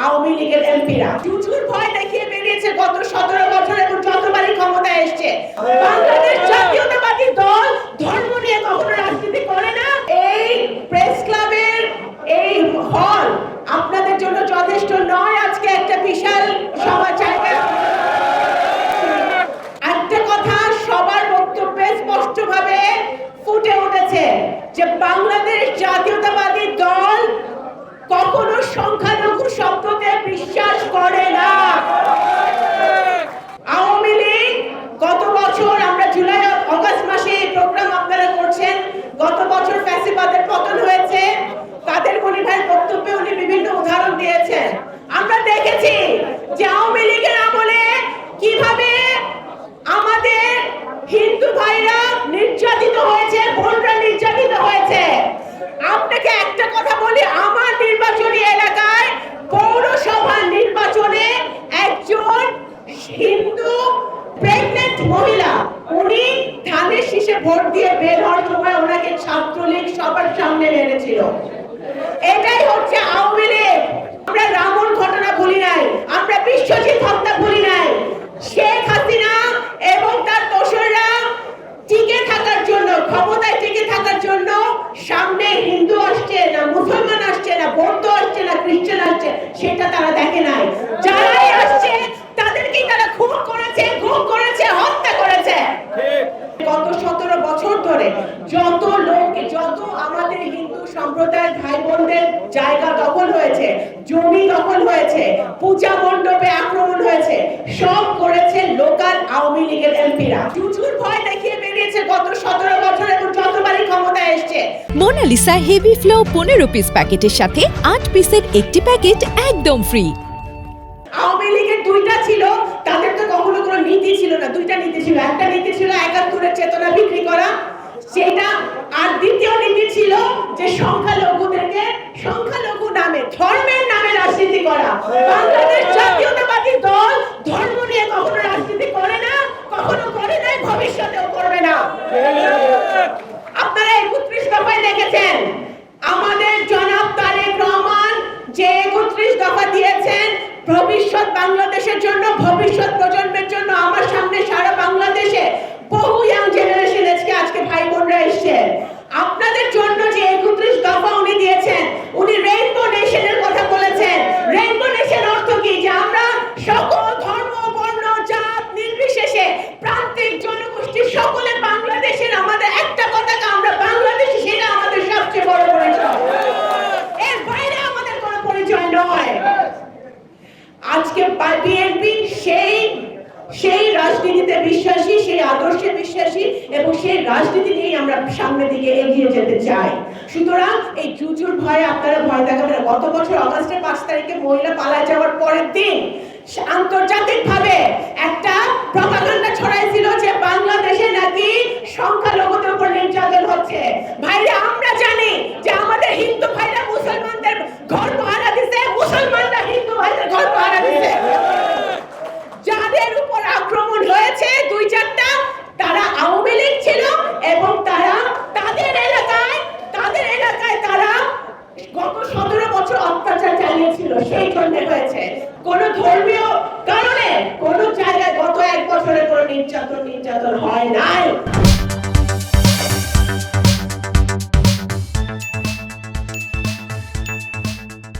আওয়ামী লীগের এমপিরা জুজুর ভয় দেখিয়ে বেরিয়েছে গত 17 বছর এবং যতবারই ক্ষমতায় এসছে। বাংলাদেশ জাতীয়তাবাদী দল ধর্ম নিয়ে কখনো রাজনীতি করে না। এই প্রেস ক্লাবের এই হল আপনাদের জন্য যথেষ্ট নয়। আজকে একটা বিশাল সভা জায়গা। একটা কথা সবার বক্তব্যে স্পষ্টভাবে ফুটে উঠেছে যে বাংলাদেশ জাতীয়তাবাদী দল কখনো সংখ্যালঘু শব্দকে বিশ্বাস করে না। আওয়ামী লীগ গত বছর আমরা জুলাই আগস্ট মাসে এই প্রোগ্রাম আপনারা করছেন, গত বছর ফ্যাসিবাদের পতন হয়েছে। কাদের গনি ভাইয়ের বক্তব্যে উনি বিভিন্ন উদাহরণ দিয়েছেন। আমরা দেখেছি যে আওয়ামী লীগের আমলে কিভাবে আমাদের হিন্দু ভাইরা নির্যাতিত হয়েছে, বোনরা নির্যাতিত হয়েছে। আপনাকে একটা কথা বলি, আমার নির্বাচনী এলাকায় পৌরসভা নির্বাচনে একজন হিন্দু প্রেগনেন্ট মহিলা, উনি ধানের শীষে ভোট দিয়ে বের হওয়ার সময় ওনাকে ছাত্রলীগ সবার সামনে মেরেছিল। এটাই হচ্ছে আওয়ামী লীগ। আমরা রামন ঘটনা ভুলি নাই, আমরা বিশ্বজিৎ হত্যা ভুলি নাই। শেখ হাসিনা এবং তার দোসররা টিকে থাকার জন্য, ক্ষমতায় টিকে থাকার জন্য সামনে হিন্দু আসছে না, মুসলমান আসছে না, বৌদ্ধ আসছে না, খ্রিস্টান আসছে, সেটা তারা দেখে নাই। যারাই আসছে তাদেরকেই তারা খুন করেছে, গুম করেছে, হত্যা করেছে। গত 17 বছর ধরে যত লোক, যত আমাদের হিন্দু সম্প্রদায়ের ভাই বোনদের জায়গা দখল হয়েছে, জমি দখল হয়েছে, পূজা মণ্ডপে আক্রমণ হয়েছে, সব করেছে লোকাল আওয়ামী লীগের এমপিরা। জুজুর ভয় দেখিয়ে বেরিয়েছে গত 17 বছর এবং যতবারই ক্ষমতায় এসছে। মোনালিসা হেভি ফ্লো 15 পিস প্যাকেটের সাথে 8 পিসের একটি প্যাকেট একদম ফ্রি। আওয়ামী লীগের দুইটা ছিল, তাদের তো কখনো কোনো নীতি ছিল না। দুইটা নীতি ছিল, একটা নীতি ছিল 71-এর চেতনা বিক্রি করা, সেটা। আর দ্বিতীয় নীতি ছিল যে সংখ্যালঘুদেরকে সংখ্যালঘু নামে, ধর্মের নামে রাজনীতি করা। বাংলাদেশ জাতীয়তাবাদী দল ধর্ম নিয়ে কখনো রাজনীতি করে না, কখনো করে নাই, ভবিষ্যতেও করবে না। আপনারা 31 দফায় দেখেছেন আমাদের জনাব তারেক রহমান যে 31 দফা দিয়েছেন ভবিষ্যৎ বাংলাদেশের জন্য, ভবিষ্যৎ প্রজন্মের জন্য। আমার সামনে সারা বাংলাদেশে বহু ইয়াং জেনারেশন আজকে ভাই বোনরা এসেছেন। আপনাদের জন্য যে 31 দফা উনি দিয়েছেন, উনি রেইনবো নেশনের কথা বলেছেন। রেইনবো নেশন অর্থ কি? যে আমরা সকল ধর্ম, বর্ণ, জাত নির্বিশেষে প্রান্তিক জনগোষ্ঠী সকলে বাংলাদেশের, আমাদের একটা পতাকা, আমরা বাংলাদেশী, সেটা আমাদের সবচেয়ে বড় পরিচয়। এর বাইরে আমাদের কোনো পরিচয় নয়। আজকে বিএনপি সেই রাজনীতিতে বিশ্বাসী, সেই আদর্শে বিশ্বাসী এবং সেই রাজনীতি নিয়ে আমরা সামনের দিকে এগিয়ে যেতে চাই। সুতরাং এই জুজুর ভয়ে আপনারা ভয় দেখাবেন না। গত বছর অগাস্টের 5 তারিখে মহিলা পালায় যাওয়ার পরের দিন আন্তর্জাতিকভাবে একটা প্রপাগান্ডা ছড়াইছিল যে বাংলাদেশে নাকি সংখ্যালঘুদের উপর নির্যাতন হচ্ছে। ভাইরা, আমরা জানি যে আমাদের হিন্দু ভাইরা মুসলমানদের ঘর পাহারা দিছে, মুসলমানরা হিন্দু ভাইদের ঘর পাহারা দিছে। যাদের উপর আক্রমণ হয়েছে 2-4টা, তারা আওয়ামী লীগ ছিল এবং তারা তাদের এলাকায় তারা গত 17 বছর অত্যাচার চালিয়েছিল, সেই জন্য হয়েছে। কোন ধর্মীয় কারণে কোন জায়গায় গত 1 বছরে কোনো নির্যাতন হয় নাই।